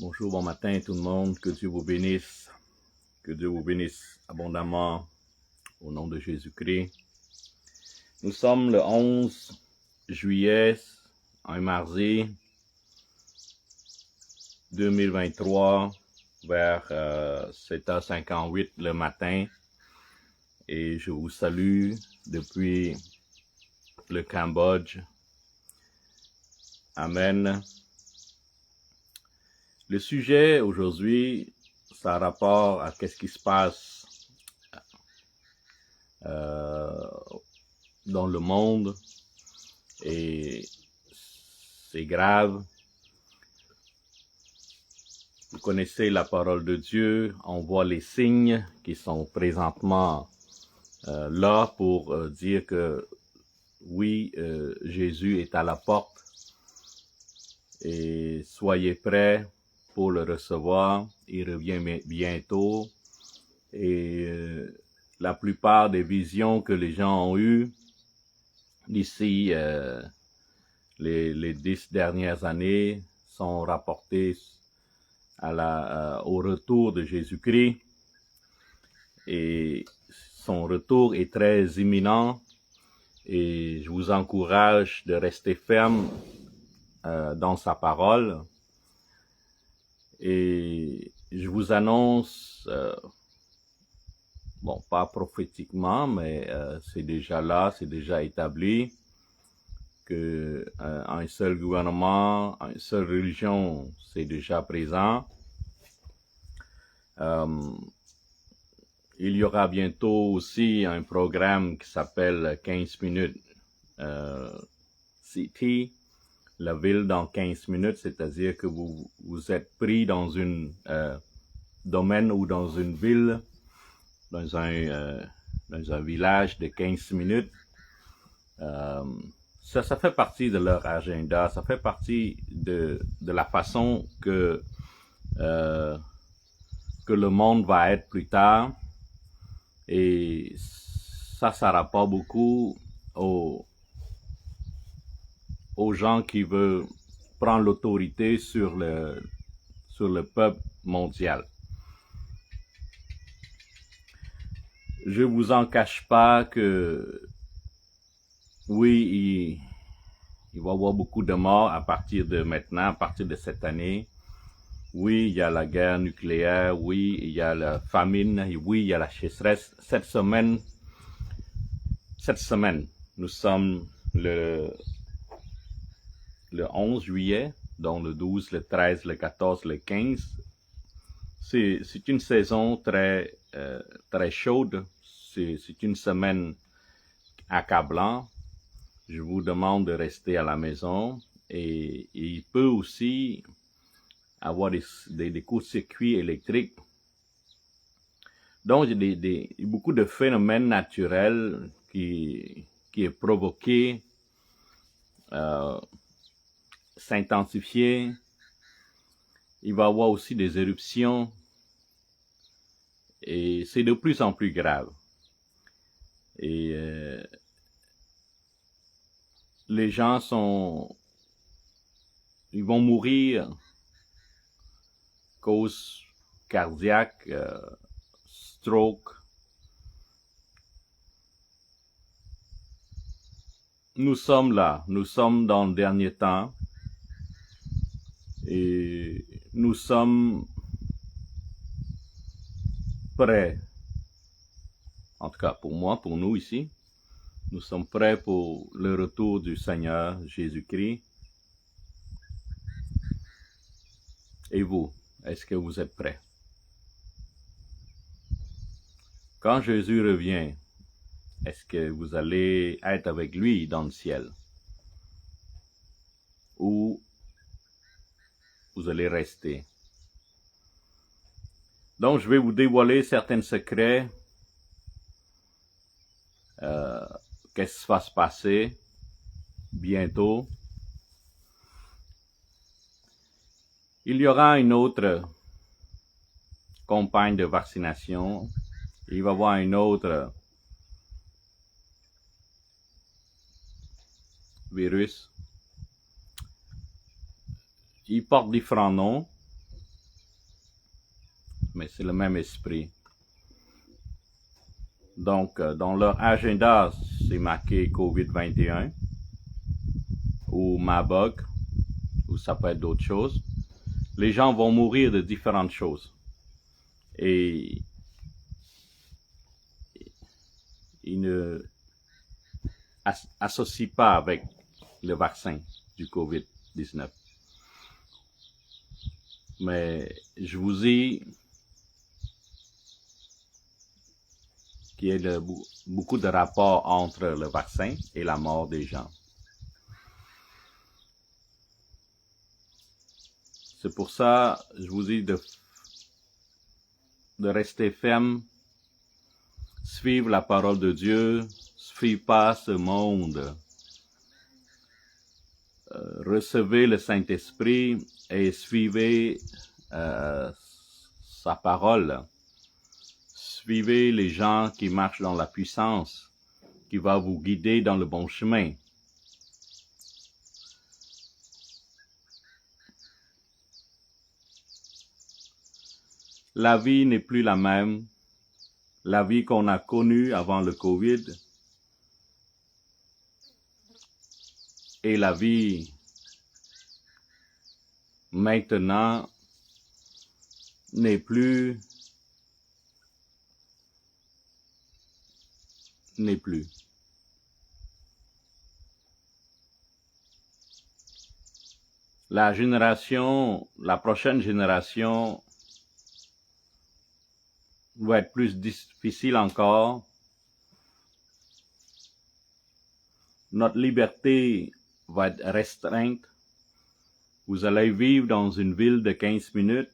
Bonjour, bon matin tout le monde, que Dieu vous bénisse, abondamment au nom de Jésus-Christ. Nous sommes le 11 juillet, un mardi 2023 vers 7h58 le matin et je vous salue depuis le Cambodge. Amen. Le sujet aujourd'hui, ça a rapport à qu'est-ce qui se passe dans le monde et c'est grave. Vous connaissez la parole de Dieu, on voit les signes qui sont présentement là pour dire que oui, Jésus est à la porte et soyez prêts pour le recevoir. Il revient bientôt et la plupart des visions que les gens ont eues d'ici les 10 dernières années sont rapportées au retour de Jésus-Christ et son retour est très imminent et je vous encourage de rester ferme dans sa parole et je vous annonce, bon pas prophétiquement mais c'est déjà là, c'est déjà établi que un seul gouvernement, une seule religion, c'est déjà présent. Il y aura bientôt aussi un programme qui s'appelle 15 minutes City, la ville dans 15 minutes, c'est-à-dire que vous êtes pris dans un domaine ou dans une ville, dans un village de 15 minutes. Ça fait partie de leur agenda, ça fait partie de la façon que le monde va être plus tard. Et ça rapporte beaucoup aux gens qui veulent prendre l'autorité sur le peuple mondial. Je vous en cache pas que oui, il va y avoir beaucoup de morts à partir de maintenant, à partir de cette année. Oui, il y a la guerre nucléaire, oui, il y a la famine, oui, il y a la sécheresse. Cette semaine, nous sommes le 11 juillet, donc le 12, le 13, le 14, le 15. C'est une saison très chaude. C'est une semaine accablante. Je vous demande de rester à la maison et il peut aussi avoir des courts-circuits électriques. Donc, il y a beaucoup de phénomènes naturels qui est provoqué, s'intensifier. Il va y avoir aussi des éruptions et c'est de plus en plus grave. Et les gens ils vont mourir cause cardiaque, stroke. Nous sommes là, nous sommes dans le dernier temps et nous sommes prêts. En tout cas, pour moi, pour nous ici, nous sommes prêts pour le retour du Seigneur Jésus-Christ. Et vous, est-ce que vous êtes prêts? Quand Jésus revient, est-ce que vous allez être avec lui dans le ciel? Ou vous allez rester? Donc, je vais vous dévoiler certains secrets. Qu'est-ce qui va se passer bientôt? Il y aura une autre campagne de vaccination. Il va y avoir une autre virus. Il porte différents noms. c'est le même esprit. Donc, dans leur agenda, c'est marqué COVID-21 ou Mabog, ou ça peut être d'autres choses. Les gens vont mourir de différentes choses. Et ils ne associent pas avec le vaccin du COVID-19. Mais je vous dis qu'il y a beaucoup de rapports entre le vaccin et la mort des gens. C'est pour ça, je vous dis de rester ferme, suivre la parole de Dieu, suivre pas ce monde. Recevez le Saint-Esprit et suivez sa parole. Suivez les gens qui marchent dans la puissance, qui va vous guider dans le bon chemin. La vie n'est plus la même. La vie qu'on a connue avant le COVID et la vie maintenant n'est plus. La prochaine génération va être plus difficile encore. Notre liberté va être restreinte. Vous allez vivre dans une ville de 15 minutes,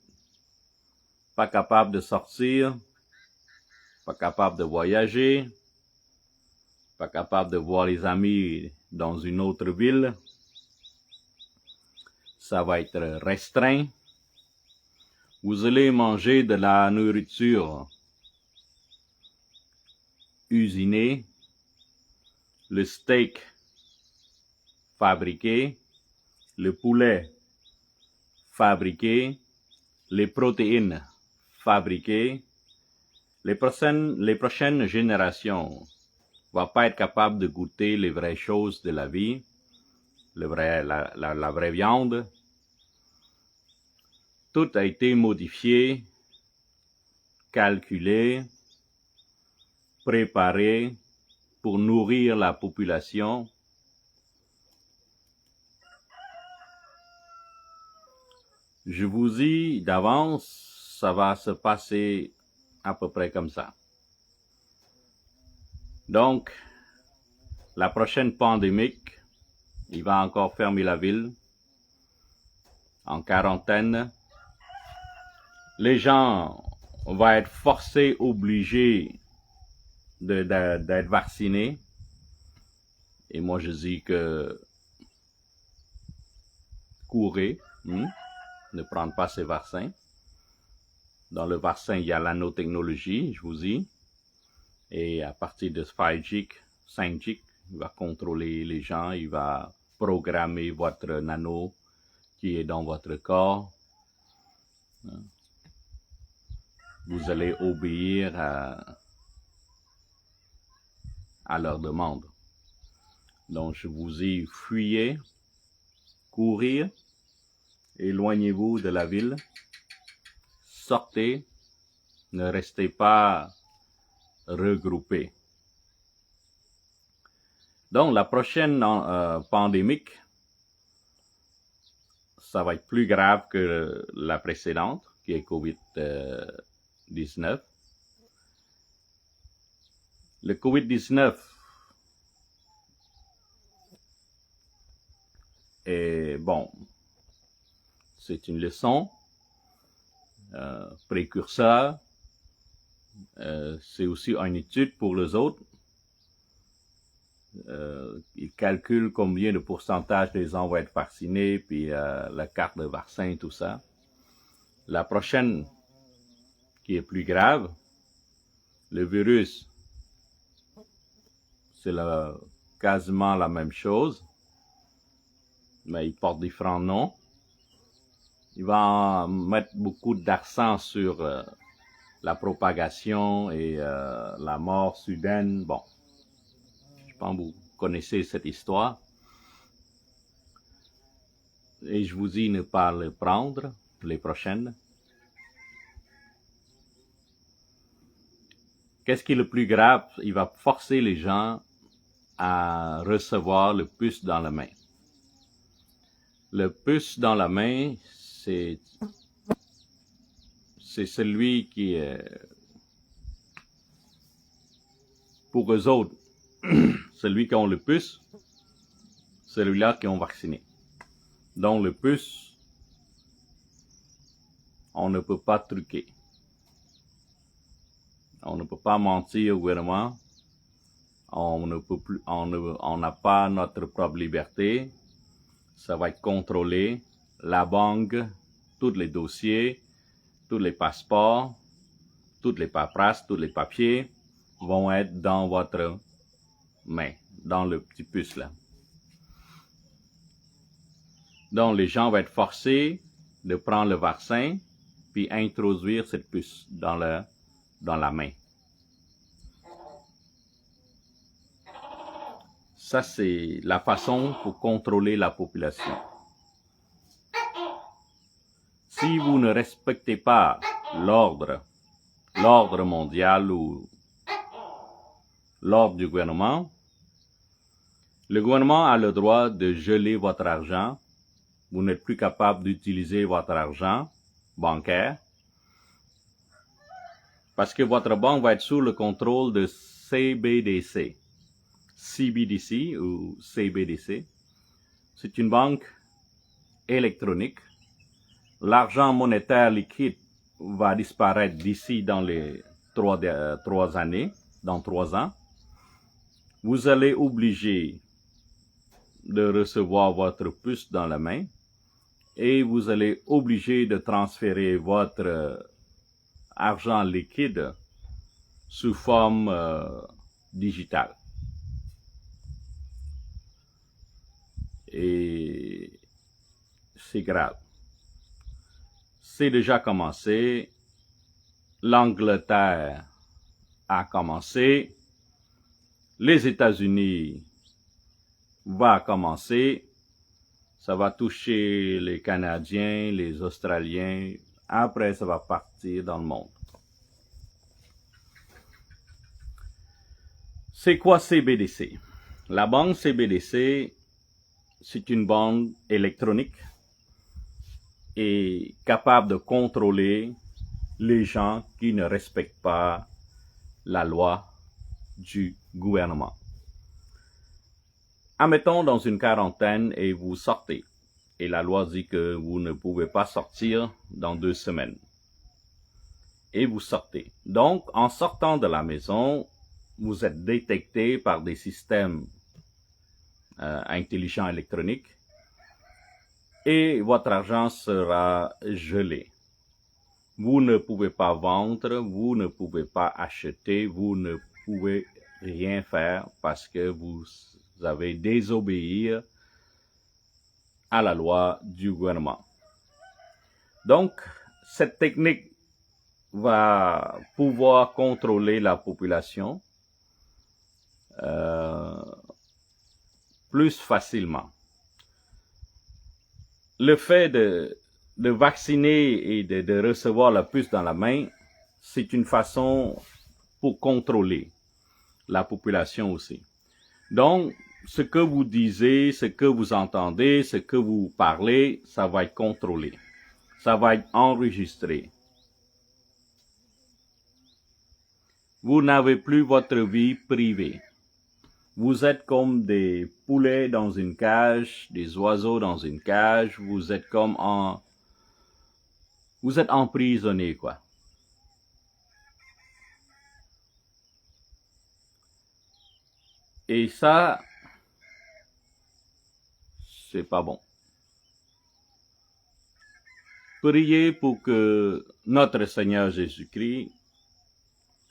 pas capable de sortir, pas capable de voyager, pas capable de voir les amis dans une autre ville. Ça va être restreint. Vous allez manger de la nourriture usinée, le steak fabriqué, le poulet fabriqué, les protéines fabriquées. Les prochaines générations vont pas être capables de goûter les vraies choses de la vie, la vraie viande. Tout a été modifié, calculé, préparé pour nourrir la population. Je vous dis d'avance, ça va se passer à peu près comme ça. Donc, la prochaine pandémie, il va encore fermer la ville, en quarantaine. Les gens vont être forcés, obligés d'être vaccinés. Et moi, je dis que courez, ne prenez pas ces vaccins. Dans le vaccin, il y a la nanotechnologie, je vous dis. Et à partir de 5G, il va contrôler les gens, il va programmer votre nano qui est dans votre corps. Vous allez obéir à leur demande. Donc, je vous dis, fuyez, courir, éloignez-vous de la ville, sortez, ne restez pas regroupés. Donc, la prochaine pandémie, ça va être plus grave que la précédente, qui est COVID-19. Le COVID-19 est, bon, c'est une leçon, précurseur, c'est aussi une étude pour les autres. Ils calculent combien de pourcentage des gens vont être vaccinés, puis la carte de vaccin, tout ça. La prochaine, qui est plus grave, le virus, c'est quasiment la même chose, mais il porte différents noms. Il va mettre beaucoup d'accent sur la propagation et la mort soudaine. Bon, je pense que vous connaissez cette histoire. Et je vous dis ne pas le prendre, les prochaines. Qu'est-ce qui est le plus grave? Il va forcer les gens à recevoir le puce dans la main. Le puce dans la main, c'est celui qui est, pour eux autres, celui qui ont le puce, celui-là qui ont vacciné. Donc le puce, on ne peut pas truquer. On ne peut pas mentir au gouvernement. On n'a pas notre propre liberté. Ça va être contrôlé. La banque, tous les dossiers, tous les passeports, toutes les paperasses, tous les papiers vont être dans votre main, dans le petit puce là. Donc les gens vont être forcés de prendre le vaccin puis introduire cette puce dans la main. Ça, c'est la façon pour contrôler la population. Si vous ne respectez pas l'ordre mondial ou l'ordre du gouvernement, le gouvernement a le droit de geler votre argent. Vous n'êtes plus capable d'utiliser votre argent bancaire parce que votre banque va être sous le contrôle de CBDC. CBDC ou CBDC, c'est une banque électronique. L'argent monétaire liquide va disparaître d'ici dans les 3 années, dans 3 ans. Vous allez obliger de recevoir votre puce dans la main et vous allez obliger de transférer votre argent liquide sous forme digitale. Et c'est grave. C'est déjà commencé. L'Angleterre a commencé. Les États-Unis vont commencer. Ça va toucher les Canadiens, les Australiens. Après, ça va partir dans le monde. C'est quoi CBDC? La banque CBDC, c'est une banque électronique et capable de contrôler les gens qui ne respectent pas la loi du gouvernement. Admettons dans une quarantaine et vous sortez. Et la loi dit que vous ne pouvez pas sortir dans 2 semaines. Et vous sortez. Donc, en sortant de la maison, vous êtes détecté par des systèmes intelligents électroniques et votre argent sera gelé. Vous ne pouvez pas vendre, vous ne pouvez pas acheter, vous ne pouvez rien faire parce que vous avez désobéi à la loi du gouvernement. Donc, cette technique va pouvoir contrôler la population plus facilement. Le fait de vacciner et de recevoir la puce dans la main, c'est une façon pour contrôler la population aussi. Donc, ce que vous disiez, ce que vous entendez, ce que vous parlez, ça va être contrôlé. Ça va être enregistré. Vous n'avez plus votre vie privée. Vous êtes comme des poulets dans une cage, des oiseaux dans une cage. Vous êtes emprisonné, quoi. Et ça, c'est pas bon. Priez pour que notre Seigneur Jésus-Christ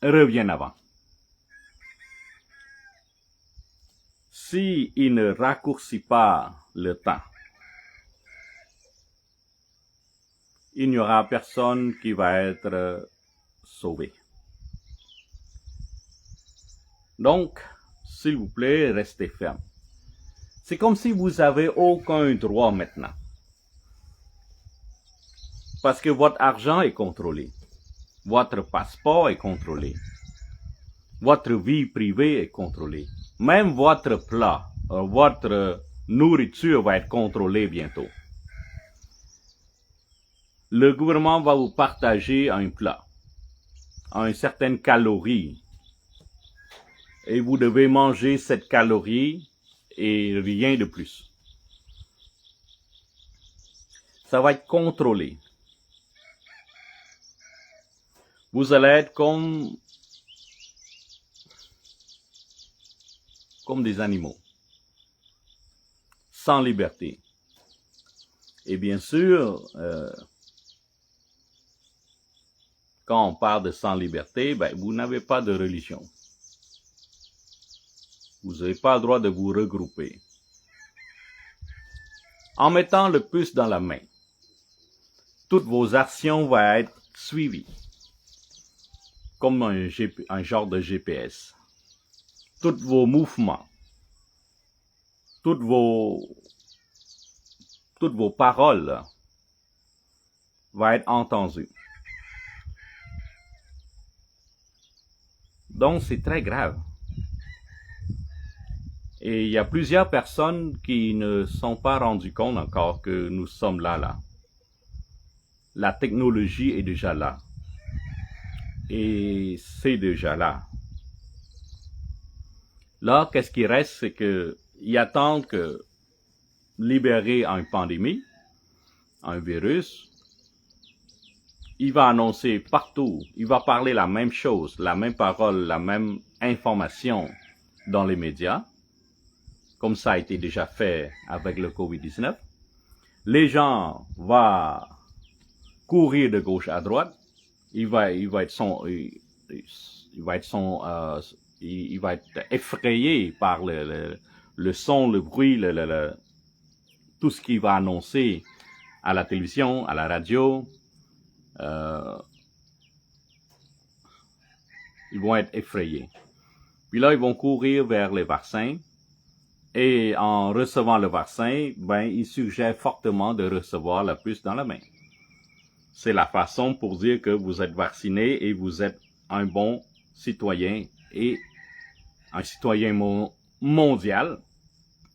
revienne avant. S'il ne raccourcit pas le temps, il n'y aura personne qui va être sauver. Donc, s'il vous plaît, restez ferme. C'est comme si vous avez aucun droit maintenant. Parce que votre argent est contrôlé. Votre passeport est contrôlé. Votre vie privée est contrôlée. Même votre plat, votre nourriture va être contrôlée bientôt. Le gouvernement va vous partager un plat, une certaine calorie. Et vous devez manger cette calorie et rien de plus. Ça va être contrôlé. Vous allez être comme des animaux, sans liberté. Et bien sûr, quand on parle de sans liberté, vous n'avez pas de religion. Vous n'avez pas le droit de vous regrouper. En mettant le puce dans la main, toutes vos actions vont être suivies, comme un genre de GPS. Tous vos mouvements, toutes vos paroles vont être entendues. Donc, c'est très grave. Et il y a plusieurs personnes qui ne sont pas rendues compte encore que nous sommes là. La technologie est déjà là. Et c'est déjà là. Là, qu'est-ce qui reste, c'est qu'ils attendent que libérer une pandémie, un virus, il va annoncer partout, il va parler la même chose, la même parole, la même information dans les médias, comme ça a été déjà fait avec le COVID-19. Les gens vont courir de gauche à droite, il va être effrayé par le son, le bruit, tout ce qu'il va annoncer à la télévision, à la radio. Ils vont être effrayés. Puis là, ils vont courir vers les vaccins. Et en recevant le vaccin, ils suggèrent fortement de recevoir la puce dans la main. C'est la façon pour dire que vous êtes vacciné et vous êtes un bon citoyen et un citoyen mondial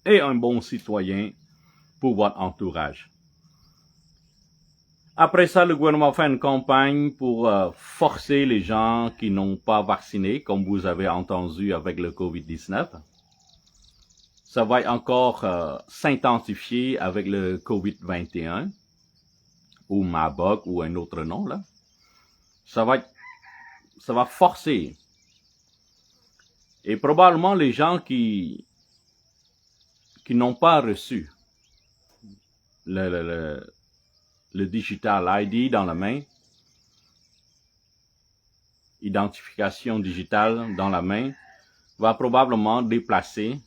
et un bon citoyen pour votre entourage. Après ça, le gouvernement fait une campagne pour forcer les gens qui n'ont pas vacciné, comme vous avez entendu avec le COVID-19. Ça va encore s'intensifier avec le COVID-21, ou Maboc, ou un autre nom, là. Ça va forcer. Et probablement les gens qui n'ont pas reçu le digital ID dans la main, identification digitale dans la main, va probablement déplacer,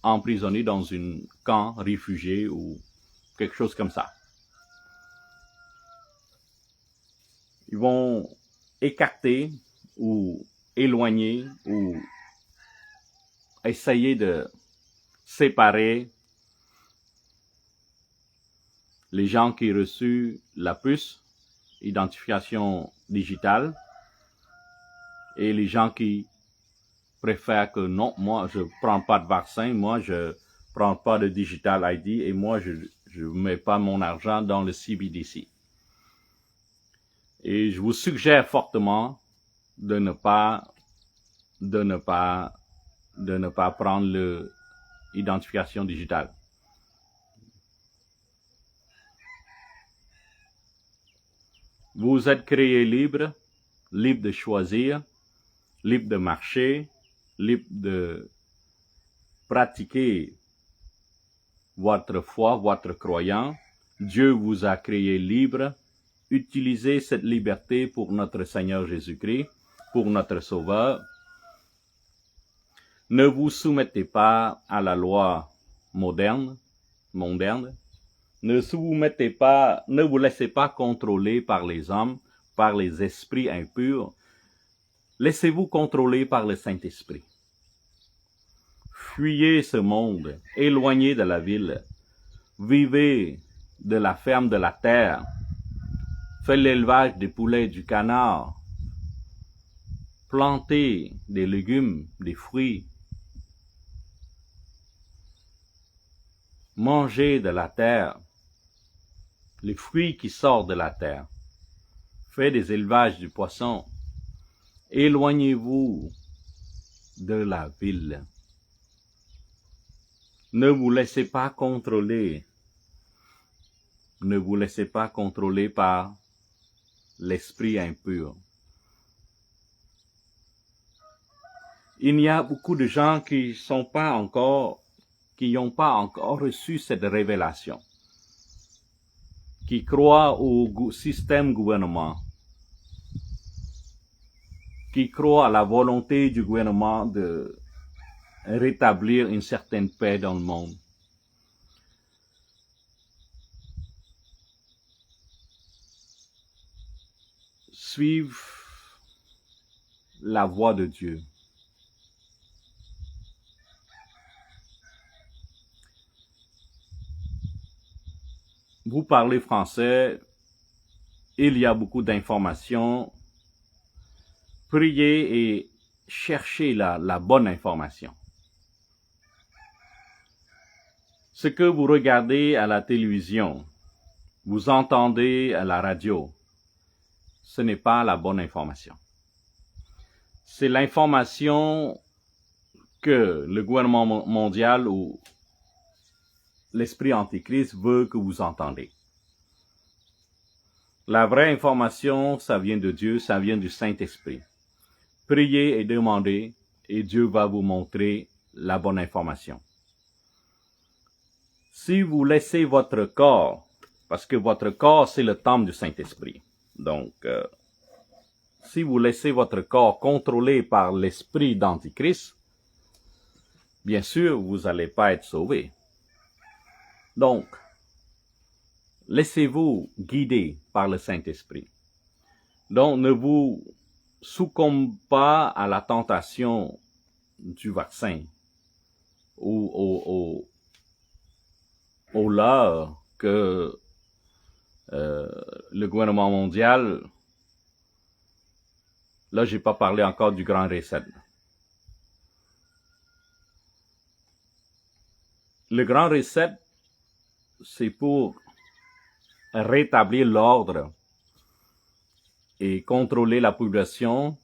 emprisonné dans un camp réfugié ou quelque chose comme ça. Ils vont écarter ou éloigner ou essayer de séparer les gens qui ont reçu la puce, identification digitale, et les gens qui préfèrent que non, moi je prends pas de vaccin, moi je prends pas de digital ID et moi je mets pas mon argent dans le CBDC. Et je vous suggère fortement de ne pas prendre l'identification digitale. Vous êtes créé libre de choisir, libre de marcher, libre de pratiquer votre foi, votre croyance. Dieu vous a créé libre. Utilisez cette liberté pour notre Seigneur Jésus-Christ, pour notre Sauveur. Ne vous soumettez pas à la loi mondaine. Ne vous laissez pas contrôler par les hommes, par les esprits impurs. Laissez-vous contrôler par le Saint-Esprit. Fuyez ce monde, éloignez de la ville, vivez de la ferme de la terre, faites l'élevage des poulets et du canard, plantez des légumes, des fruits, mangez de la terre, les fruits qui sortent de la terre, faites des élevages du poisson, éloignez-vous de la ville. Ne vous laissez pas contrôler. Ne vous laissez pas contrôler par l'esprit impur. Il y a beaucoup de gens qui n'ont pas encore reçu cette révélation, qui croient au système gouvernement, qui croient à la volonté du gouvernement de rétablir une certaine paix dans le monde. Suivez la voie de Dieu. Vous parlez français, il y a beaucoup d'informations. Priez et cherchez la bonne information. Ce que vous regardez à la télévision, vous entendez à la radio, ce n'est pas la bonne information. C'est l'information que le gouvernement mondial ou l'esprit antichrist veut que vous entendez. La vraie information, ça vient de Dieu, ça vient du Saint-Esprit. Priez et demandez, et Dieu va vous montrer la bonne information. Si vous laissez votre corps, parce que votre corps, c'est le temple du Saint-Esprit. Donc, si vous laissez votre corps contrôlé par l'esprit d'Antichrist, bien sûr, vous n'allez pas être sauvé. Donc, laissez-vous guider par le Saint-Esprit. Donc, ne vous succombez pas à la tentation du vaccin ou au leurre que le gouvernement mondial, là, j'ai pas parlé encore du grand reset. Le grand reset, c'est pour rétablir l'ordre et contrôler la population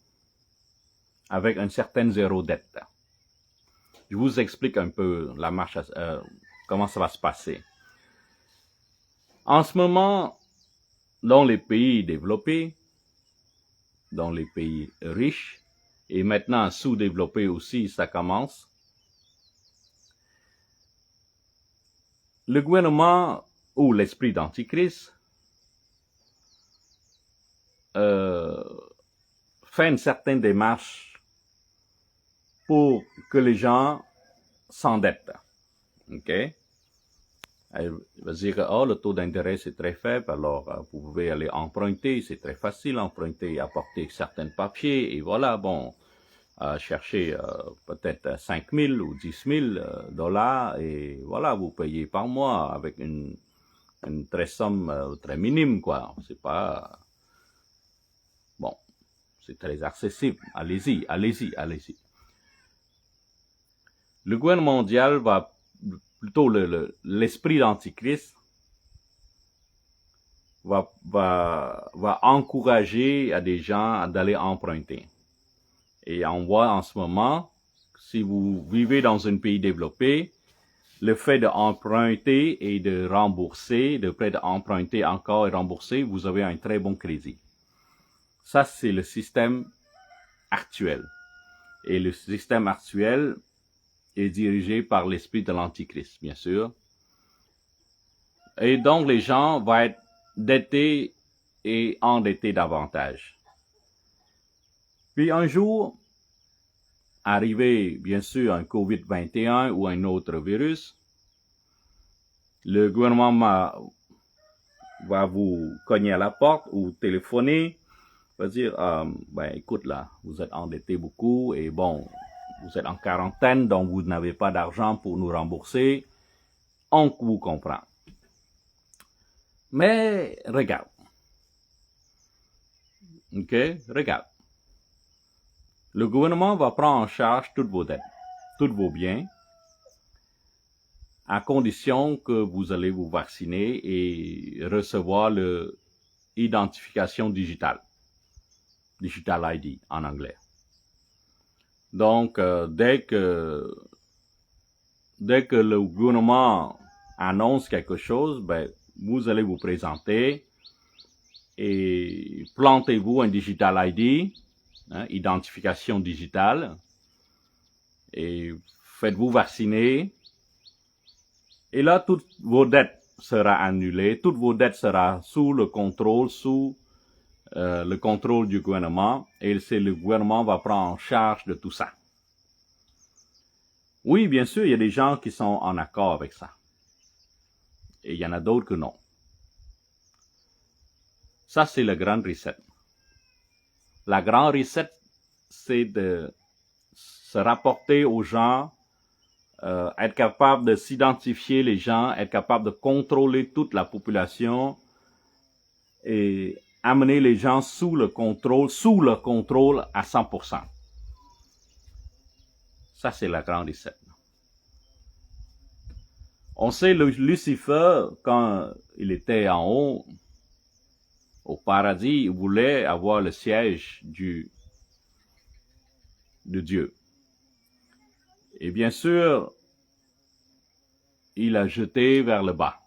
avec un certain zéro dette. Je vous explique un peu la marche, comment ça va se passer. En ce moment, dans les pays développés, dans les pays riches, et maintenant sous-développés aussi, ça commence, le gouvernement ou l'esprit d'Antichrist fait une certaine démarche pour que les gens s'endettent. OK? Il va dire, oh, le taux d'intérêt c'est très faible, alors vous pouvez aller emprunter, c'est très facile, emprunter, apporter certains papiers, et voilà, bon, chercher peut-être 5 000 ou 10 000 dollars, et voilà, vous payez par mois avec une très somme très minime, quoi. C'est pas... Bon, c'est très accessible. Allez-y, allez-y, allez-y. Le gouvernement mondial va, plutôt l'esprit d'Antichrist, va encourager à des gens d'aller emprunter. Et on voit en ce moment, si vous vivez dans un pays développé, le fait d'emprunter et de rembourser, de près d'emprunter encore et rembourser, vous avez un très bon crédit. Ça, c'est le système actuel. Et le système actuel est dirigé par l'esprit de l'Antichrist, bien sûr. Et donc, les gens vont être endettés et endettés davantage. Puis un jour, arrivé, bien sûr, un COVID-21 ou un autre virus, le gouvernement va vous cogner à la porte ou téléphoner va dire, ben écoute là, vous êtes endetté beaucoup et bon, vous êtes en quarantaine, donc vous n'avez pas d'argent pour nous rembourser, on vous comprend. Mais regarde, ok, regarde, le gouvernement va prendre en charge toutes vos dettes, tous vos biens, à condition que vous allez vous vacciner et recevoir l'identification digitale, Digital ID en anglais. Donc, dès que le gouvernement annonce quelque chose, ben, vous allez vous présenter et plantez-vous un Digital ID, identification digitale, et faites-vous vacciner. Et là, toutes vos dettes seront annulées, toutes vos dettes seront sous le contrôle, du gouvernement, et c'est le gouvernement va prendre en charge de tout ça. Oui, bien sûr, il y a des gens qui sont en accord avec ça. Et il y en a d'autres que non. Ça, c'est le grand reset. La grande reset, c'est de se rapporter aux gens, être capable de s'identifier les gens, être capable de contrôler toute la population et amener les gens sous le contrôle à 100%. Ça, c'est la grande reset. On sait, Lucifer, quand il était en haut, au paradis, il voulait avoir le siège de Dieu. Et bien sûr, il a jeté vers le bas.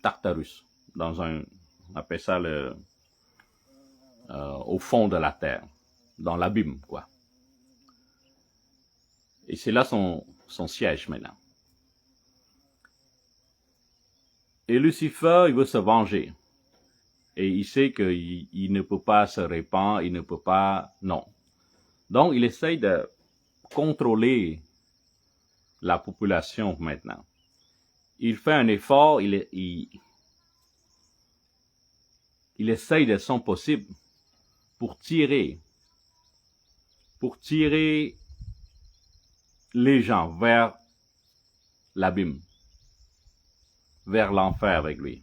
Tartarus, on appelle ça au fond de la terre, dans l'abîme, quoi. Et c'est là son siège maintenant. Et Lucifer, il veut se venger. Et il sait qu'il ne peut pas se répandre, il ne peut pas... Non. Donc, il essaye de contrôler la population maintenant. Il fait un effort, il essaye de son possible pour tirer les gens vers l'abîme, vers l'enfer avec lui.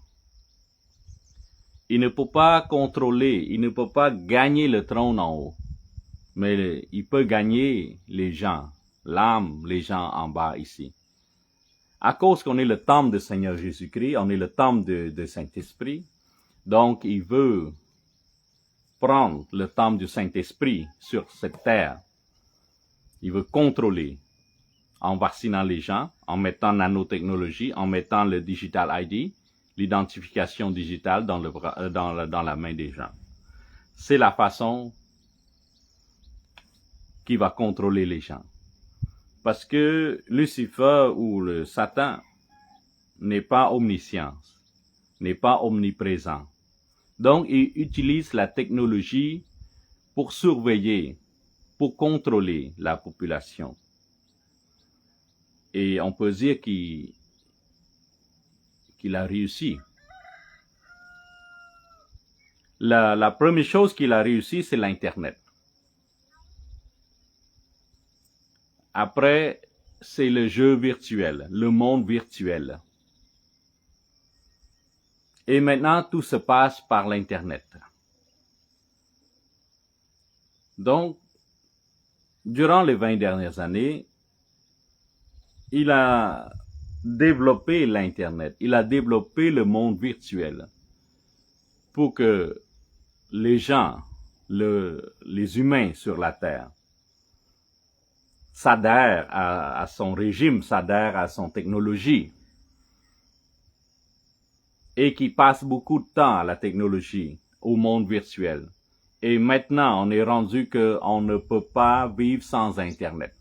Il ne peut pas contrôler, il ne peut pas gagner le trône en haut, mais il peut gagner les gens, l'âme, les gens en bas ici. À cause qu'on est le temple du Seigneur Jésus-Christ, on est le temple de Saint-Esprit, donc il veut prendre le temple du Saint-Esprit sur cette terre. Il veut contrôler en vaccinant les gens, en mettant nanotechnologie, en mettant le Digital ID, l'identification digitale dans la main des gens. C'est la façon qui va contrôler les gens. Parce que Lucifer ou le Satan n'est pas omniscient, n'est pas omniprésent. Donc, il utilise la technologie pour surveiller, pour contrôler la population. Et on peut dire qu'il a réussi. La première chose qu'il a réussi, c'est l'Internet. Après, c'est le jeu virtuel, le monde virtuel. Et maintenant, tout se passe par l'Internet. Donc, durant les 20 dernières années, il a développé l'Internet, il a développé le monde virtuel pour que les gens, les humains sur la Terre, s'adhèrent à son régime, s'adhèrent à son technologie, et qui passent beaucoup de temps à la technologie, au monde virtuel. Et maintenant, on est rendu qu'on ne peut pas vivre sans Internet.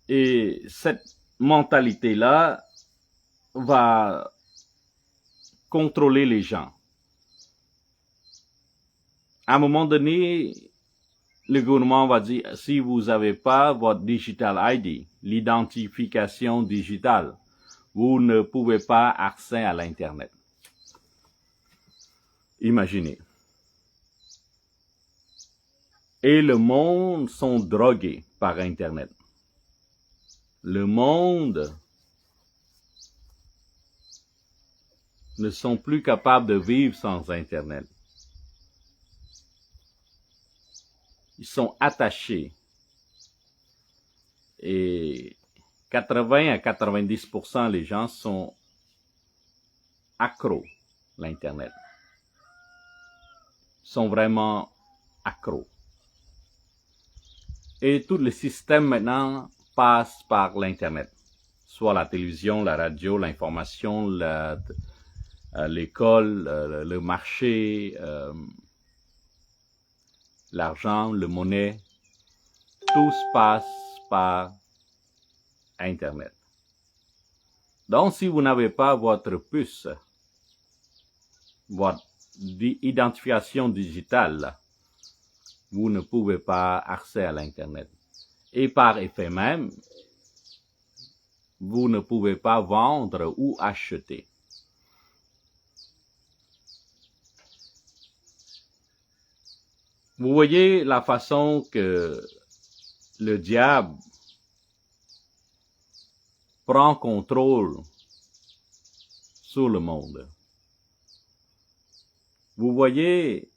Et cette mentalité-là va contrôler les gens. À un moment donné, le gouvernement va dire, si vous n'avez pas votre Digital ID, l'identification digitale, vous ne pouvez pas accéder à l'Internet. Imaginez. Et le monde sont drogués par Internet. Le monde ne sont plus capables de vivre sans Internet. Ils sont attachés. Et 80 à 90% les gens sont accros à l'Internet. Ils sont vraiment accros. Et tout le système maintenant passe par l'Internet. Soit la télévision, la radio, l'information, l'école, le marché, l'argent, le monnaie. Tout se passe par Internet. Donc, si vous n'avez pas votre puce, votre identification digitale, vous ne pouvez pas accéder à l'Internet. Et par effet même, vous ne pouvez pas vendre ou acheter. Vous voyez la façon que le diable prend contrôle sur le monde. Vous voyez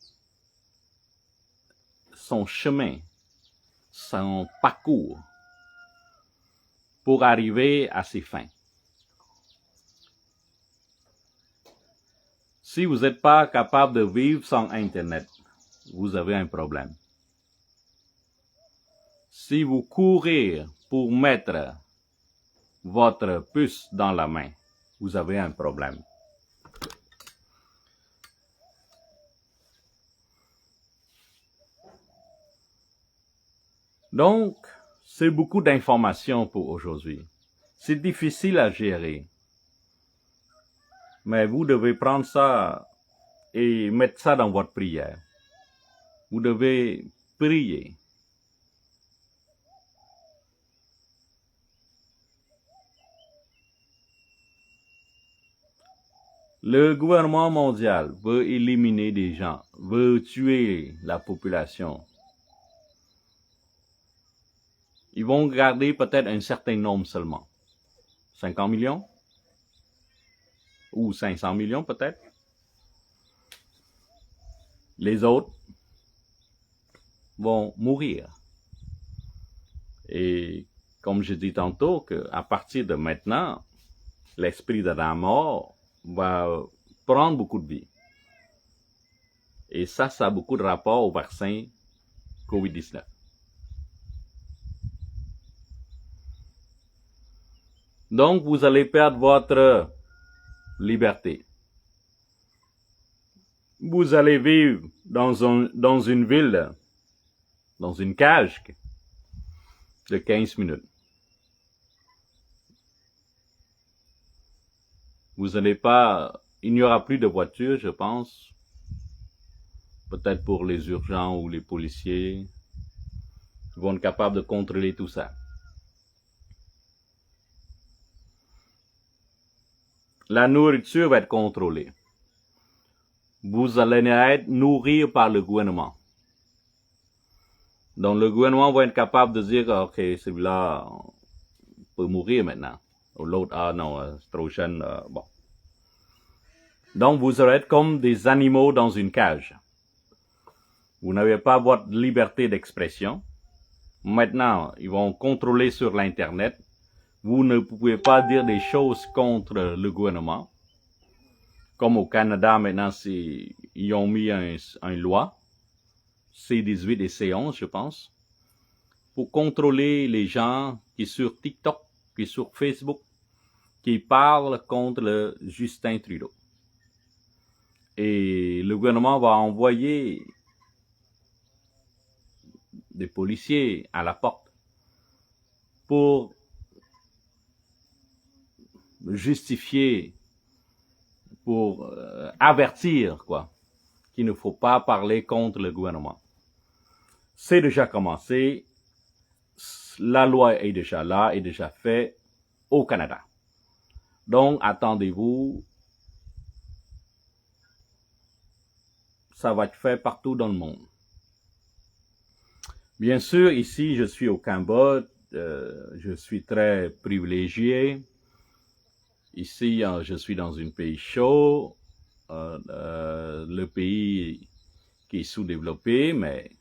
son chemin, son parcours pour arriver à ses fins. Si vous n'êtes pas capable de vivre sans Internet, vous avez un problème. Si vous courez pour mettre votre puce dans la main, vous avez un problème. Donc, c'est beaucoup d'informations pour aujourd'hui. C'est difficile à gérer. Mais vous devez prendre ça et mettre ça dans votre prière. Vous devez prier. Le gouvernement mondial veut éliminer des gens, veut tuer la population. Ils vont garder peut-être un certain nombre seulement. 50 millions? Ou 500 millions peut-être? Les autres vont mourir. Et comme je dis tantôt, qu'à partir de maintenant, l'esprit de la mort va prendre beaucoup de vie. Et ça a beaucoup de rapport au vaccin COVID-19. Donc, vous allez perdre votre liberté. Vous allez vivre dans une ville, dans une cage de 15 minutes. Il n'y aura plus de voitures, je pense. Peut-être pour les urgents ou les policiers. Ils vont être capables de contrôler tout ça. La nourriture va être contrôlée. Vous allez être nourri par le gouvernement. Donc le gouvernement va être capable de dire, ok, celui-là peut mourir maintenant. Ou l'autre, ah non, c'est trop jeune, bon. Donc vous allez être comme des animaux dans une cage. Vous n'avez pas votre liberté d'expression. Maintenant, ils vont contrôler sur l'Internet. Vous ne pouvez pas dire des choses contre le gouvernement. Comme au Canada, maintenant, ils ont mis une loi, C18 et C11, je pense, pour contrôler les gens qui sur TikTok, qui sur Facebook, qui parlent contre le Justin Trudeau. Et le gouvernement va envoyer des policiers à la porte pour justifier, pour avertir, qu'il ne faut pas parler contre le gouvernement. C'est déjà commencé, la loi est déjà là, est déjà faite au Canada. Donc, attendez-vous ça va être fait partout dans le monde. Bien sûr, ici, je suis au Cambodge, je suis très privilégié. Ici, je suis dans un pays chaud, le pays qui est sous-développé, mais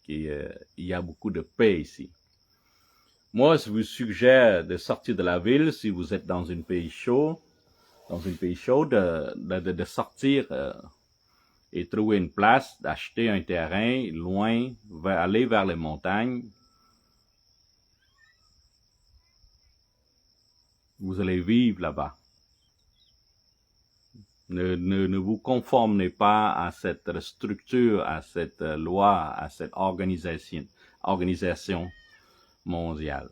il y a beaucoup de paix ici. Moi, je vous suggère de sortir de la ville si vous êtes dans un pays chaud, de sortir et trouver une place, d'acheter un terrain loin, aller vers les montagnes. Vous allez vivre là-bas. Ne vous conformez pas à cette structure, à cette loi, à cette organisation mondiale.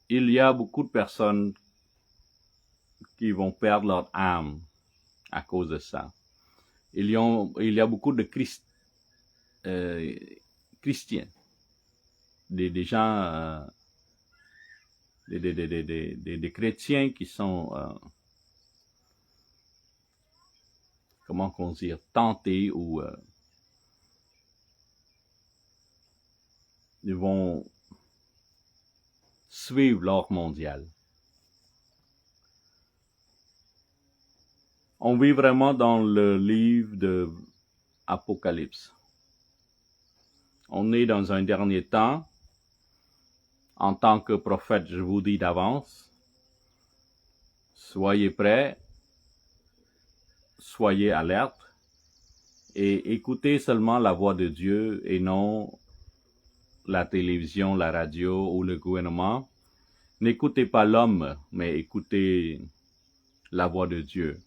Il y a beaucoup de personnes qui vont perdre leur âme à cause de ça. Il y a beaucoup de chrétiens, des gens, des chrétiens qui sont, comment qu'on dit, tentés ou ils vont suivre l'ordre mondial. On vit vraiment dans le livre de Apocalypse. On est dans un dernier temps. En tant que prophète, je vous dis d'avance, soyez prêts, soyez alertes et écoutez seulement la voix de Dieu et non la télévision, la radio ou le gouvernement. N'écoutez pas l'homme, mais écoutez la voix de Dieu.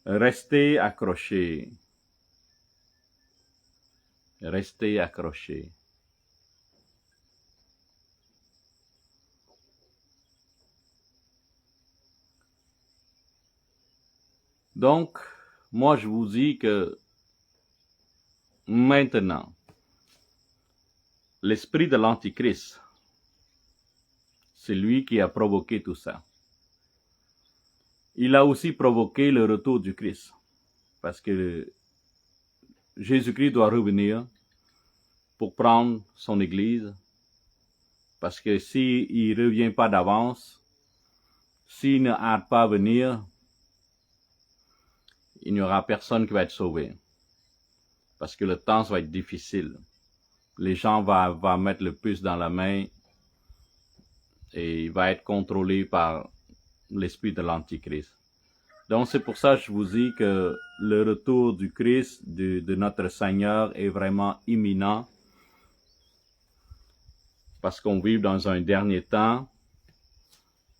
Restez accrochés. Restez accrochés. Donc, moi je vous dis que maintenant, l'esprit de l'Antichrist, c'est lui qui a provoqué tout ça. Il a aussi provoqué le retour du Christ, parce que Jésus-Christ doit revenir pour prendre son Église, parce que s'il ne revient pas d'avance, s'il ne hâte pas venir, il n'y aura personne qui va être sauvé. Parce que le temps va être difficile. Les gens vont mettre le puce dans la main et il va être contrôlé par l'esprit de l'Antichrist. Donc c'est pour ça que je vous dis que le retour du Christ, de notre Seigneur, est vraiment imminent. Parce qu'on vit dans un dernier temps.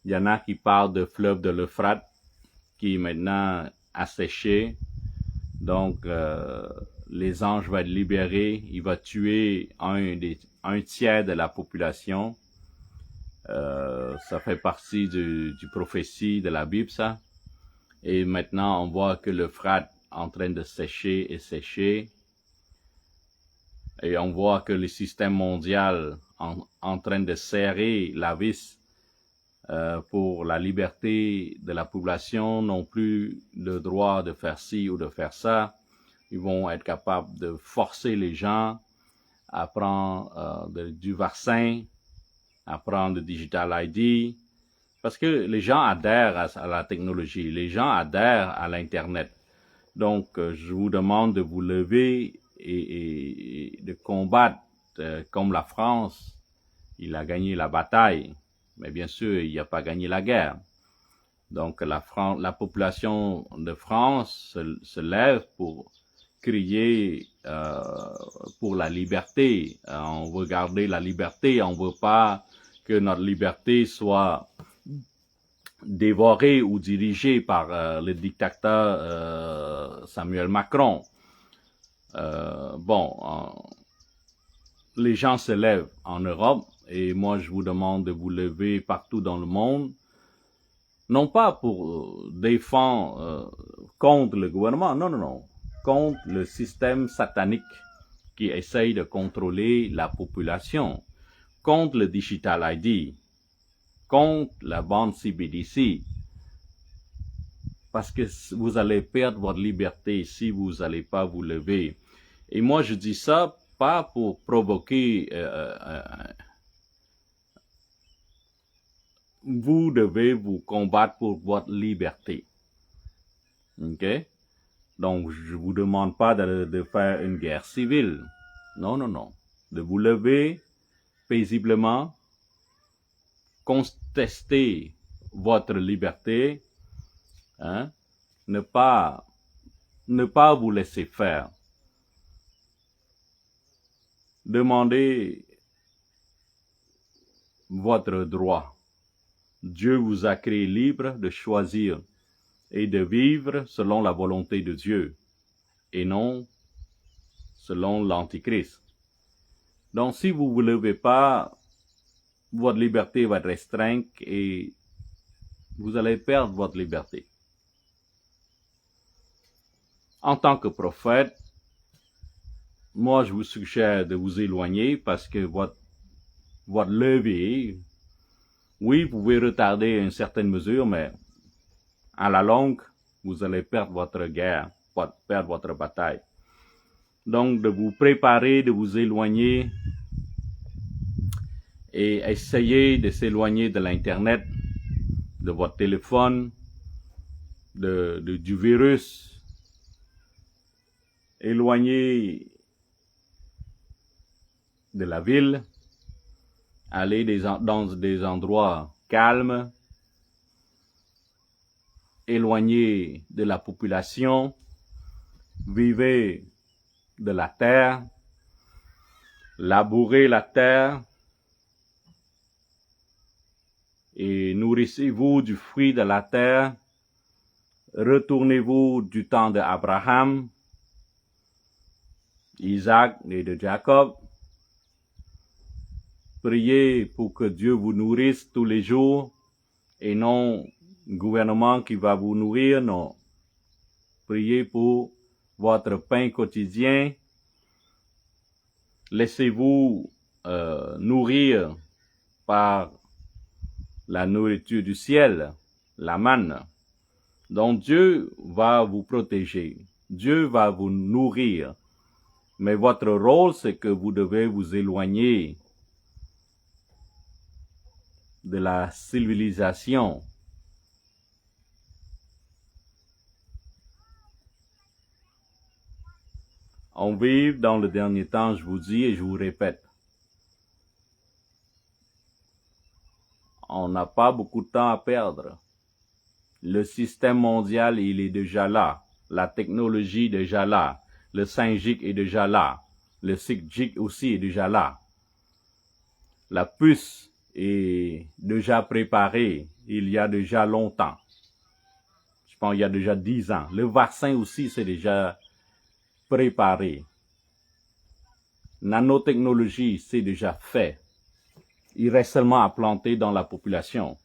Il y en a qui parlent de fleuve de l'Euphrate qui est maintenant asséché. Donc, les anges vont être libérés. Il va tuer un tiers de la population. Ça fait partie du prophétie de la Bible, ça. Et maintenant, on voit que l'Euphrate est en train de sécher et sécher. Et on voit que le système mondial est en train de serrer la vis pour la liberté de la population, non plus le droit de faire ci ou de faire ça. Ils vont être capables de forcer les gens à prendre du vaccin, à prendre le Digital ID, parce que les gens adhèrent à la technologie, les gens adhèrent à l'Internet. Donc, je vous demande de vous lever et de combattre comme la France. Il a gagné la bataille. Mais bien sûr, il n'a pas gagné la guerre. Donc, la population de France se lève pour crier pour la liberté. On veut garder la liberté. On ne veut pas que notre liberté soit dévorée ou dirigée par le dictateur Samuel Macron. Les gens se lèvent en Europe. Et moi, je vous demande de vous lever partout dans le monde, non pas pour défendre contre le gouvernement, non, contre le système satanique qui essaye de contrôler la population, contre le Digital ID. contre la bande CBDC. Parce que vous allez perdre votre liberté si vous n'allez pas vous lever. Et moi, je dis ça pas pour provoquer. Vous devez vous combattre pour votre liberté. OK? Donc, je vous demande pas de faire une guerre civile. Non, non, non. De vous lever paisiblement, contester votre liberté, hein? Ne pas vous laisser faire. Demandez votre droit. Dieu vous a créé libre de choisir et de vivre selon la volonté de Dieu et non selon l'Antichrist. Donc, si vous ne vous levez pas, votre liberté va être restreinte et vous allez perdre votre liberté. En tant que prophète, moi, je vous suggère de vous éloigner parce que votre levée, oui, vous pouvez retarder une certaine mesure, mais à la longue, vous allez perdre votre guerre, perdre votre bataille. Donc, de vous préparer, de vous éloigner et essayer de s'éloigner de l'Internet, de votre téléphone, du virus. Éloigner de la ville, aller dans des endroits calmes, éloigner de la population, vivez de la terre, labourez la terre et nourrissez-vous du fruit de la terre, retournez-vous du temps d'Abraham, Isaac et de Jacob. Priez pour que Dieu vous nourrisse tous les jours et non le gouvernement qui va vous nourrir, non. Priez pour votre pain quotidien. Laissez-vous nourrir par la nourriture du ciel, la manne. Donc Dieu va vous protéger. Dieu va vous nourrir. Mais votre rôle, c'est que vous devez vous éloigner de la civilisation. On vit dans le dernier temps, je vous dis et je vous répète. On n'a pas beaucoup de temps à perdre. Le système mondial, il est déjà là. La technologie est déjà là. Le 5G est déjà là. Le 6G aussi est déjà là. La puce est déjà préparée il y a déjà longtemps. Je pense il y a déjà 10 ans. Le vaccin aussi, c'est déjà préparé. Nanotechnologie, c'est déjà fait. Il reste seulement à planter dans la population.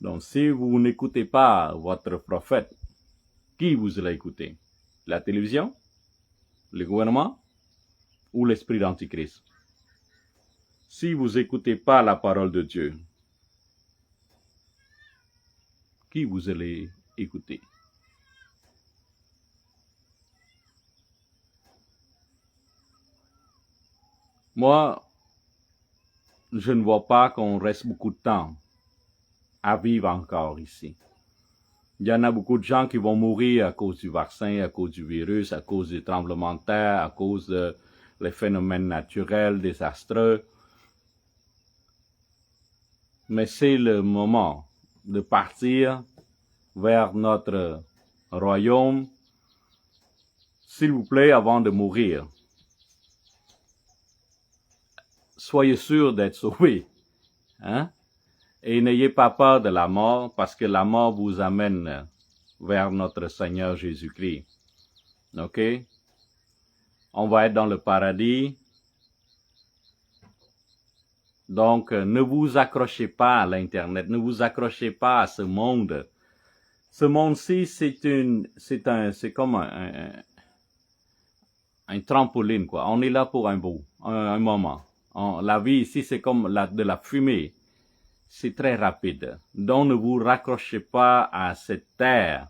Donc, si vous n'écoutez pas votre prophète, qui vous allez écouter? La télévision? Le gouvernement? Ou l'esprit d'Antichrist? Si vous n'écoutez pas la parole de Dieu, qui vous allez écouter? Moi, je ne vois pas qu'on reste beaucoup de temps à vivre encore ici. Il y en a beaucoup de gens qui vont mourir à cause du vaccin, à cause du virus, à cause des tremblements de terre, à cause des phénomènes naturels désastreux. Mais c'est le moment de partir vers notre royaume. S'il vous plaît, avant de mourir, soyez sûr d'être sauvés. Hein? Et n'ayez pas peur de la mort, parce que la mort vous amène vers notre Seigneur Jésus-Christ. OK? On va être dans le paradis. Donc, ne vous accrochez pas à l'Internet, ne vous accrochez pas à ce monde. Ce monde-ci, c'est comme un trampoline, quoi. On est là pour un moment. La vie ici, c'est comme de la fumée. c'est très rapide. Donc ne vous raccrochez pas à cette terre,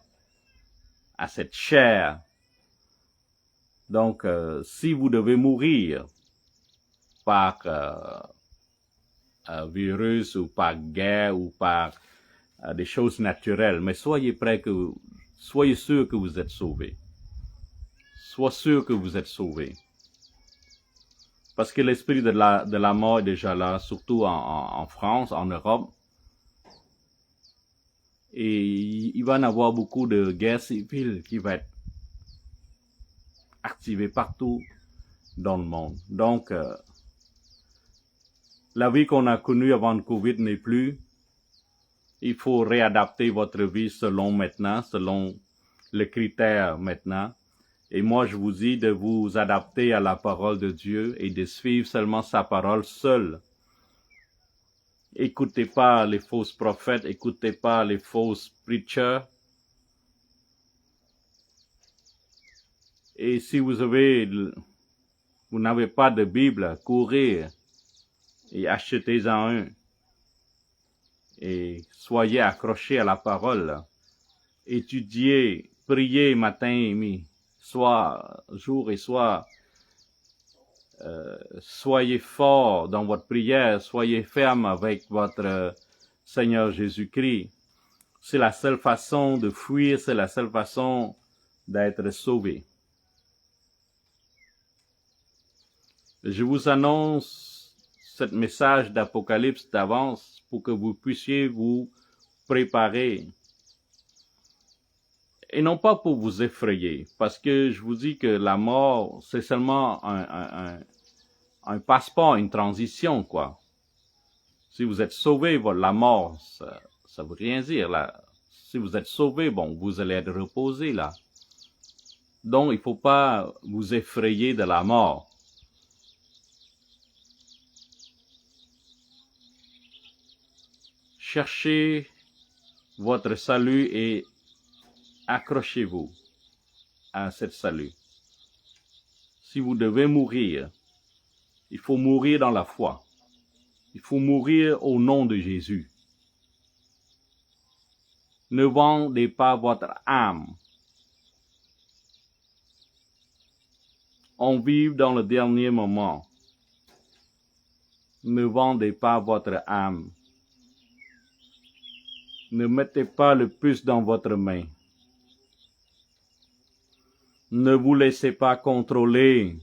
à cette chair. Donc si vous devez mourir par un virus ou par guerre ou par des choses naturelles, mais soyez sûr que vous êtes sauvés. Sois sûr que vous êtes sauvés. Parce que l'esprit de la mort est déjà là, surtout en France, en Europe. Et il va y avoir beaucoup de guerres civiles qui vont être activées partout dans le monde. Donc, la vie qu'on a connue avant le Covid n'est plus. Il faut réadapter votre vie selon les critères maintenant. Et moi, je vous dis de vous adapter à la parole de Dieu et de suivre seulement sa parole seule. Écoutez pas les faux prophètes, écoutez pas les faux preachers. Et si vous n'avez pas de Bible, courez et achetez-en un. Et soyez accrochés à la parole. Étudiez, priez matin et midi, soit jour et soir. Soyez forts dans votre prière, soyez fermes avec votre Seigneur Jésus-Christ. C'est la seule façon de fuir, c'est la seule façon d'être sauvé. Je vous annonce ce message d'Apocalypse d'avance pour que vous puissiez vous préparer. Et non pas pour vous effrayer, parce que je vous dis que la mort, c'est seulement un passeport, une transition, quoi. Si vous êtes sauvé, la mort, ça veut rien dire, là. Si vous êtes sauvé, bon, vous allez être reposé, là. Donc, il ne faut pas vous effrayer de la mort. Cherchez votre salut et accrochez-vous à ce salut. Si vous devez mourir, il faut mourir dans la foi. Il faut mourir au nom de Jésus. Ne vendez pas votre âme. On vit dans le dernier moment. Ne vendez pas votre âme. Ne mettez pas le puce dans votre main. Ne vous laissez pas contrôler.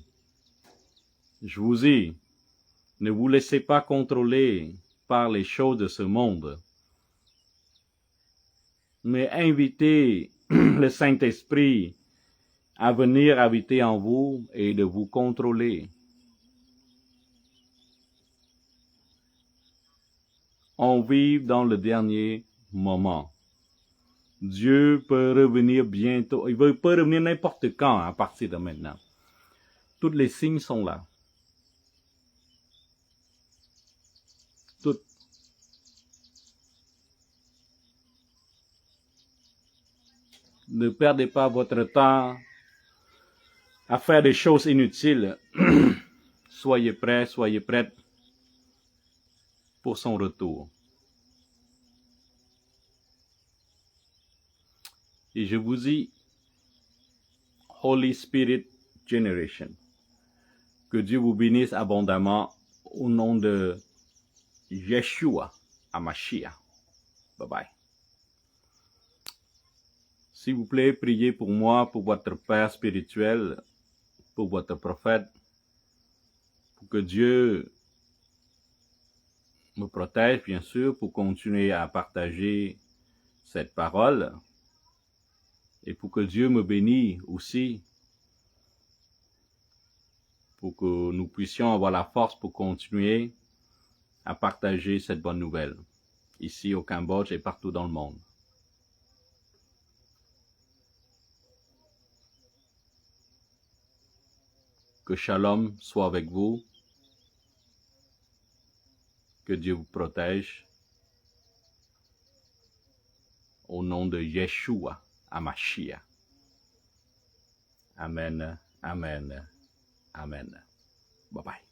Je vous dis, ne vous laissez pas contrôler par les choses de ce monde. Mais invitez le Saint-Esprit à venir habiter en vous et de vous contrôler. On vit dans le dernier moment. Dieu peut revenir bientôt. Il peut revenir n'importe quand à partir de maintenant. Tous les signes sont là. Ne perdez pas votre temps à faire des choses inutiles. Soyez prêts, soyez prêtes pour son retour. Et je vous dis, Holy Spirit Generation, que Dieu vous bénisse abondamment au nom de Yeshua HaMashiach. Bye bye. S'il vous plaît, priez pour moi, pour votre Père spirituel, pour votre prophète, pour que Dieu me protège, bien sûr, pour continuer à partager cette parole, et pour que Dieu me bénisse aussi, pour que nous puissions avoir la force pour continuer à partager cette bonne nouvelle, ici au Cambodge et partout dans le monde. Que Shalom soit avec vous, que Dieu vous protège, au nom de Yeshua HaMashiach. Amen, amen, amen. Bye bye.